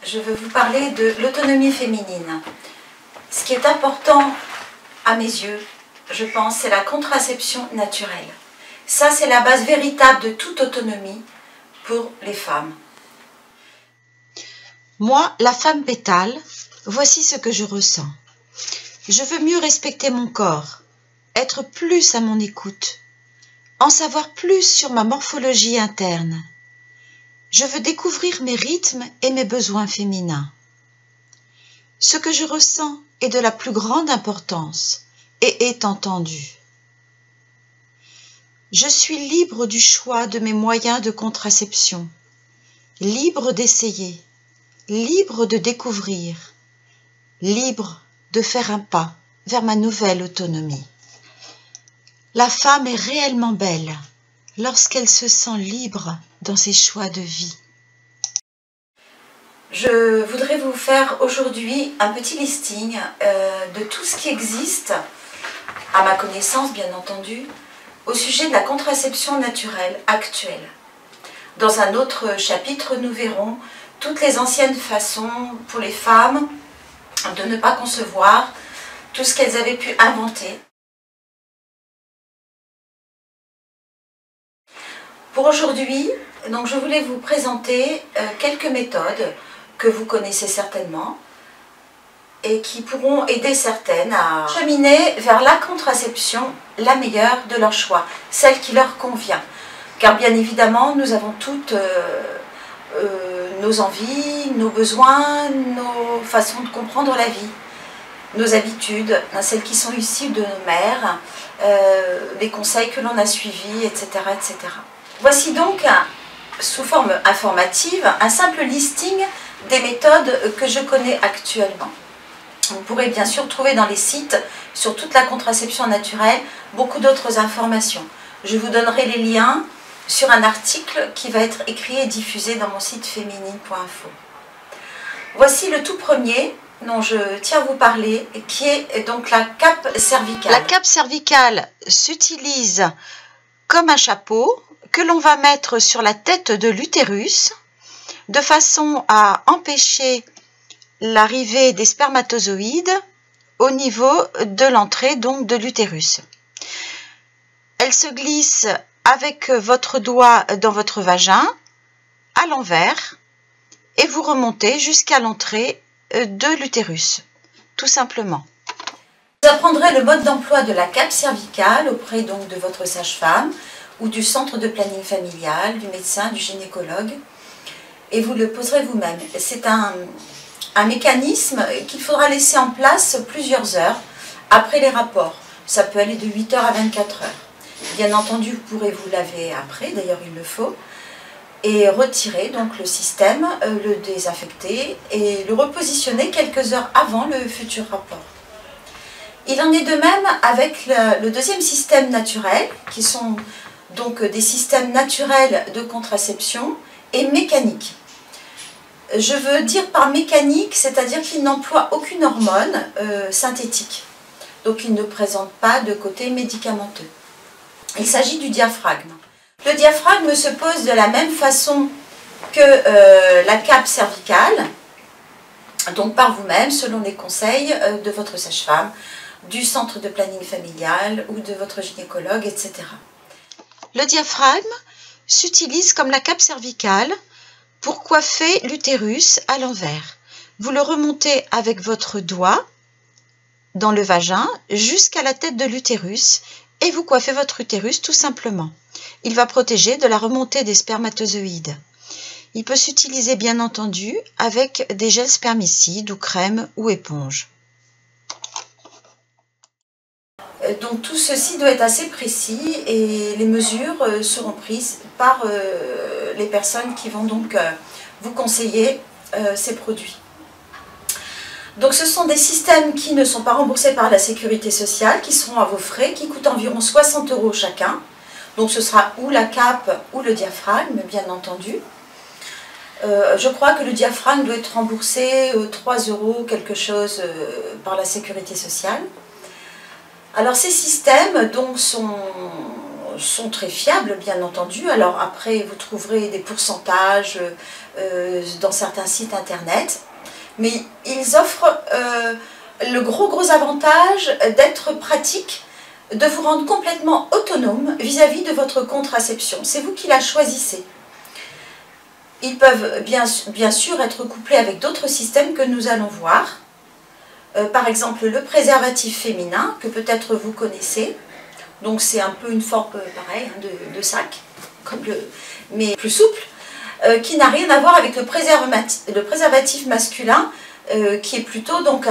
je veux vous parler de l'autonomie féminine. Ce qui est important à mes yeux, je pense, c'est la contraception naturelle. Ça, c'est la base véritable de toute autonomie pour les femmes. Moi, la femme pétale, voici ce que je ressens. Je veux mieux respecter mon corps, être plus à mon écoute, en savoir plus sur ma morphologie interne. Je veux découvrir mes rythmes et mes besoins féminins. Ce que je ressens est de la plus grande importance et est entendu. Je suis libre du choix de mes moyens de contraception, libre d'essayer, libre de découvrir, libre de faire un pas vers ma nouvelle autonomie. La femme est réellement belle lorsqu'elle se sent libre dans ses choix de vie. Je voudrais vous faire aujourd'hui un petit listing de tout ce qui existe, à ma connaissance bien entendu, au sujet de la contraception naturelle actuelle. Dans un autre chapitre, nous verrons toutes les anciennes façons pour les femmes de ne pas concevoir, tout ce qu'elles avaient pu inventer. Pour aujourd'hui, donc je voulais vous présenter quelques méthodes que vous connaissez certainement et qui pourront aider certaines à cheminer vers la contraception la meilleure de leur choix, celle qui leur convient. Car bien évidemment, nous avons toutes nos envies, nos besoins, nos façons de comprendre la vie, nos habitudes, celles qui sont issues de nos mères, les conseils que l'on a suivis, etc., etc. Voici donc, sous forme informative, un simple listing des méthodes que je connais actuellement. Vous pourrez bien sûr trouver dans les sites sur toute la contraception naturelle beaucoup d'autres informations. Je vous donnerai les liens sur un article qui va être écrit et diffusé dans mon site féminine.info. Voici le tout premier dont je tiens à vous parler, qui est donc la cape cervicale. La cape cervicale s'utilise comme un chapeau que l'on va mettre sur la tête de l'utérus de façon à empêcher l'arrivée des spermatozoïdes au niveau de l'entrée donc de l'utérus. Elle se glisse avec votre doigt dans votre vagin à l'envers et vous remontez jusqu'à l'entrée de l'utérus, tout simplement. Vous apprendrez le mode d'emploi de la cape cervicale auprès donc de votre sage-femme ou du centre de planning familial, du médecin, du gynécologue, et vous le poserez vous-même. C'est un mécanisme qu'il faudra laisser en place plusieurs heures après les rapports. Ça peut aller de 8 heures à 24 heures. Bien entendu, vous pourrez vous laver après, d'ailleurs il le faut, et retirer donc le système, le désinfecter et le repositionner quelques heures avant le futur rapport. Il en est de même avec le deuxième système naturel, qui sont donc des systèmes naturels de contraception et mécaniques. Je veux dire par mécanique, c'est-à-dire qu'il n'emploie aucune hormone synthétique. Donc il ne présente pas de côté médicamenteux. Il s'agit du diaphragme. Le diaphragme se pose de la même façon que la cape cervicale, donc par vous-même, selon les conseils de votre sage-femme, du centre de planning familial ou de votre gynécologue, etc. Le diaphragme s'utilise comme la cape cervicale pour coiffer l'utérus à l'envers. Vous le remontez avec votre doigt dans le vagin jusqu'à la tête de l'utérus et vous coiffez votre utérus tout simplement. Il va protéger de la remontée des spermatozoïdes. Il peut s'utiliser bien entendu avec des gels spermicides ou crèmes ou éponges. Donc tout ceci doit être assez précis et les mesures seront prises par les personnes qui vont donc vous conseiller ces produits. Donc ce sont des systèmes qui ne sont pas remboursés par la sécurité sociale, qui seront à vos frais, qui coûtent environ 60 € chacun. Donc ce sera ou la cape ou le diaphragme, bien entendu. Je crois que le diaphragme doit être remboursé 3 € quelque chose par la sécurité sociale. Alors ces systèmes donc sont sont très fiables, bien entendu. Alors après, vous trouverez des pourcentages dans certains sites internet. Mais ils offrent le gros avantage d'être pratiques, de vous rendre complètement autonome vis-à-vis de votre contraception. C'est vous qui la choisissez. Ils peuvent bien sûr être couplés avec d'autres systèmes que nous allons voir. Par exemple, le préservatif féminin, que peut-être vous connaissez. Donc c'est un peu une forme pareille de sac, mais plus souple, qui n'a rien à voir avec le préservatif masculin, qui est plutôt donc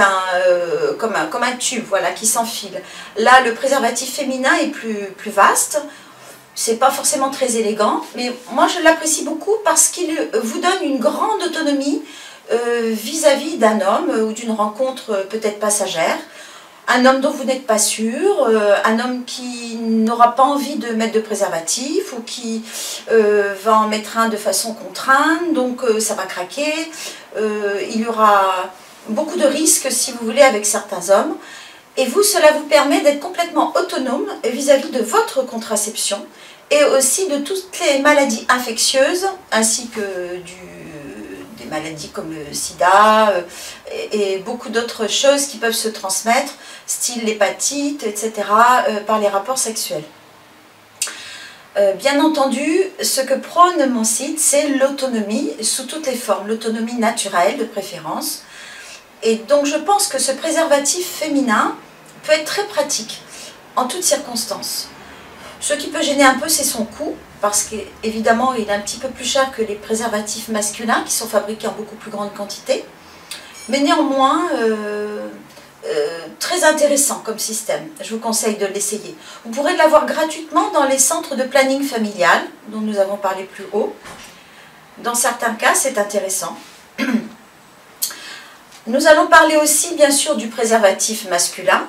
comme un tube, voilà, qui s'enfile. Là, le préservatif féminin est plus vaste. C'est pas forcément très élégant, mais moi je l'apprécie beaucoup parce qu'il vous donne une grande autonomie vis-à-vis d'un homme ou d'une rencontre peut-être passagère. Un homme dont vous n'êtes pas sûr, un homme qui n'aura pas envie de mettre de préservatif ou qui va en mettre un de façon contrainte, donc ça va craquer. Il y aura beaucoup de risques, si vous voulez, avec certains hommes. Et vous, cela vous permet d'être complètement autonome vis-à-vis de votre contraception et aussi de toutes les maladies infectieuses, ainsi que des maladies comme le sida et beaucoup d'autres choses qui peuvent se transmettre, style l'hépatite, etc., par les rapports sexuels. Bien entendu, ce que prône mon site, c'est l'autonomie sous toutes les formes, l'autonomie naturelle de préférence. Et donc je pense que ce préservatif féminin peut être très pratique en toutes circonstances. Ce qui peut gêner un peu, c'est son coût, parce qu'évidemment il est un petit peu plus cher que les préservatifs masculins qui sont fabriqués en beaucoup plus grande quantité. Mais néanmoins, très intéressant comme système. Je vous conseille de l'essayer. Vous pourrez l'avoir gratuitement dans les centres de planning familial, dont nous avons parlé plus haut. Dans certains cas, c'est intéressant. Nous allons parler aussi, bien sûr, du préservatif masculin,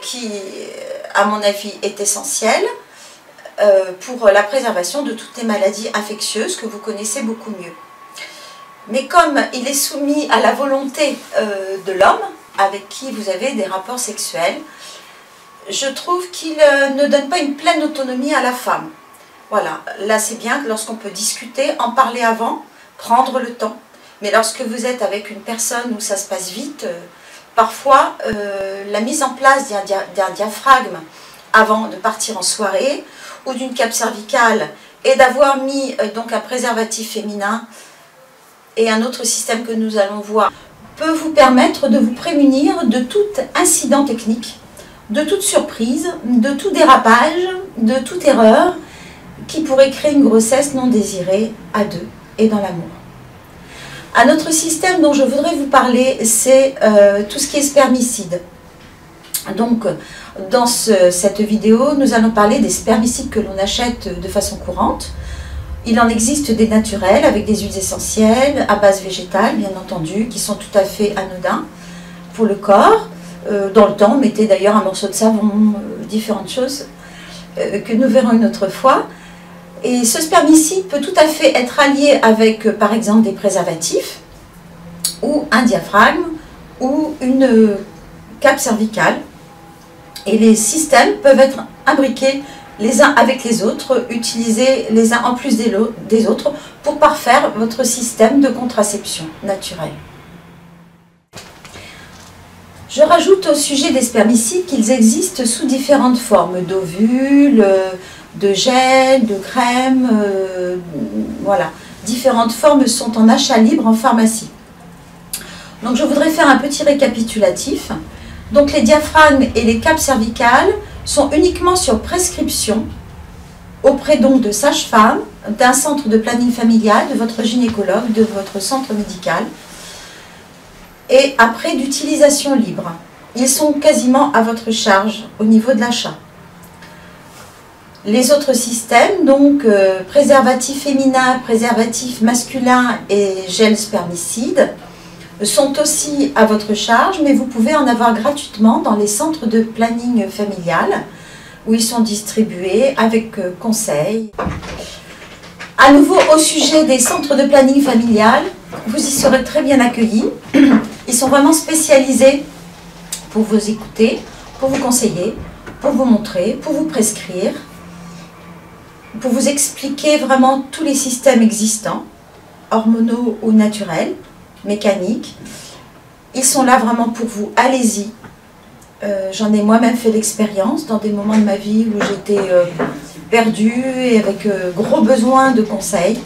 qui, à mon avis, est essentiel pour la préservation de toutes les maladies infectieuses que vous connaissez beaucoup mieux. Mais comme il est soumis à la volonté de l'homme, avec qui vous avez des rapports sexuels, je trouve qu'il ne donne pas une pleine autonomie à la femme. Voilà, là c'est bien que lorsqu'on peut discuter, en parler avant, prendre le temps. Mais lorsque vous êtes avec une personne où ça se passe vite, parfois la mise en place d'un diaphragme avant de partir en soirée, ou d'une cape cervicale, et d'avoir mis donc un préservatif féminin et un autre système que nous allons voir, peut vous permettre de vous prémunir de tout incident technique, de toute surprise, de tout dérapage, de toute erreur qui pourrait créer une grossesse non désirée à deux et dans l'amour. Un autre système dont je voudrais vous parler, c'est tout ce qui est spermicide. Donc, dans cette vidéo, nous allons parler des spermicides que l'on achète de façon courante. Il en existe des naturels avec des huiles essentielles à base végétale, bien entendu, qui sont tout à fait anodins pour le corps. Dans le temps, mettez d'ailleurs un morceau de savon, différentes choses que nous verrons une autre fois. Et ce spermicide peut tout à fait être allié avec, par exemple, des préservatifs, ou un diaphragme, ou une cape cervicale. Et les systèmes peuvent être imbriqués les uns avec les autres, utilisés les uns en plus des autres pour parfaire votre système de contraception naturelle. Je rajoute au sujet des spermicides qu'ils existent sous différentes formes d'ovules, de gel, de crème, voilà. Différentes formes sont en achat libre en pharmacie. Donc je voudrais faire un petit récapitulatif. Donc les diaphragmes et les capes cervicales sont uniquement sur prescription auprès donc de sages-femmes, d'un centre de planning familial, de votre gynécologue, de votre centre médical, et après d'utilisation libre. Ils sont quasiment à votre charge au niveau de l'achat. Les autres systèmes, donc préservatif féminin, préservatif masculin et gel spermicide, sont aussi à votre charge, mais vous pouvez en avoir gratuitement dans les centres de planning familial, où ils sont distribués avec conseils. À nouveau, au sujet des centres de planning familial, vous y serez très bien accueillis. Ils sont vraiment spécialisés pour vous écouter, pour vous conseiller, pour vous montrer, pour vous prescrire. pour vous expliquer vraiment tous les systèmes existants, hormonaux ou naturels, mécaniques. Ils sont là vraiment pour vous, allez-y. J'en ai moi-même fait l'expérience dans des moments de ma vie où j'étais perdue et avec gros besoin de conseils.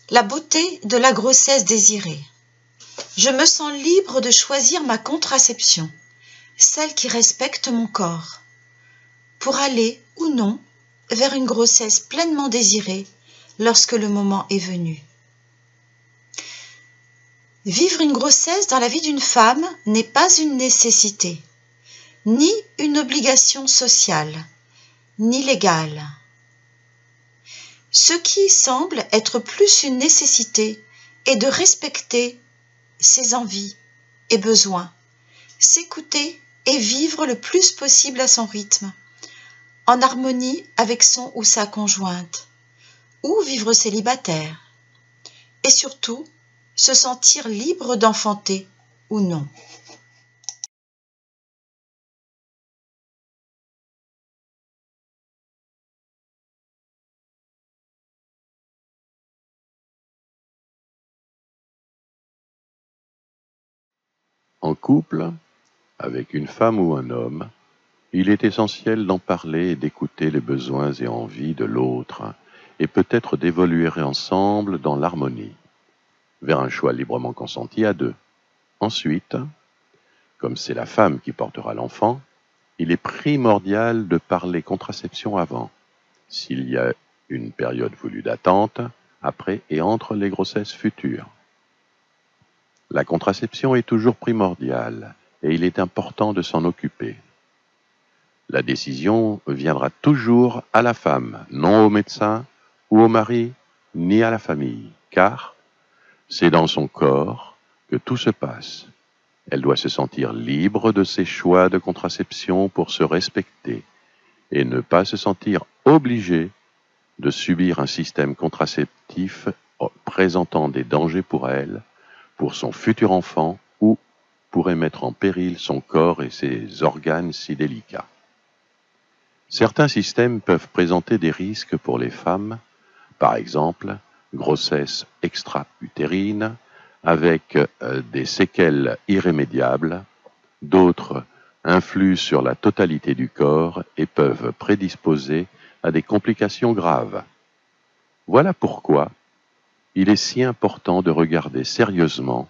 La beauté de la grossesse désirée. Je me sens libre de choisir ma contraception, celle qui respecte mon corps, pour aller ou non vers une grossesse pleinement désirée lorsque le moment est venu. Vivre une grossesse dans la vie d'une femme n'est pas une nécessité, ni une obligation sociale, ni légale. Ce qui semble être plus une nécessité est de respecter ses envies et besoins, s'écouter et vivre le plus possible à son rythme, en harmonie avec son ou sa conjointe, ou vivre célibataire, et surtout se sentir libre d'enfanter ou non. En couple, avec une femme ou un homme, il est essentiel d'en parler et d'écouter les besoins et envies de l'autre, et peut-être d'évoluer ensemble dans l'harmonie, vers un choix librement consenti à deux. Ensuite, comme c'est la femme qui portera l'enfant, il est primordial de parler contraception avant, s'il y a une période voulue d'attente, après et entre les grossesses futures. La contraception est toujours primordiale et il est important de s'en occuper. La décision viendra toujours à la femme, non au médecin ou au mari, ni à la famille, car c'est dans son corps que tout se passe. Elle doit se sentir libre de ses choix de contraception pour se respecter et ne pas se sentir obligée de subir un système contraceptif présentant des dangers pour elle, pour son futur enfant ou pourrait mettre en péril son corps et ses organes si délicats. Certains systèmes peuvent présenter des risques pour les femmes, par exemple grossesse extra-utérine avec des séquelles irrémédiables. D'autres influent sur la totalité du corps et peuvent prédisposer à des complications graves. Voilà pourquoi il est si important de regarder sérieusement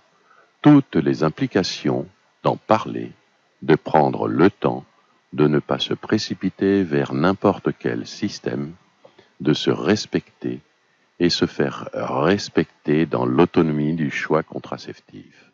toutes les implications, d'en parler, de prendre le temps, de ne pas se précipiter vers n'importe quel système, de se respecter et se faire respecter dans l'autonomie du choix contraceptif.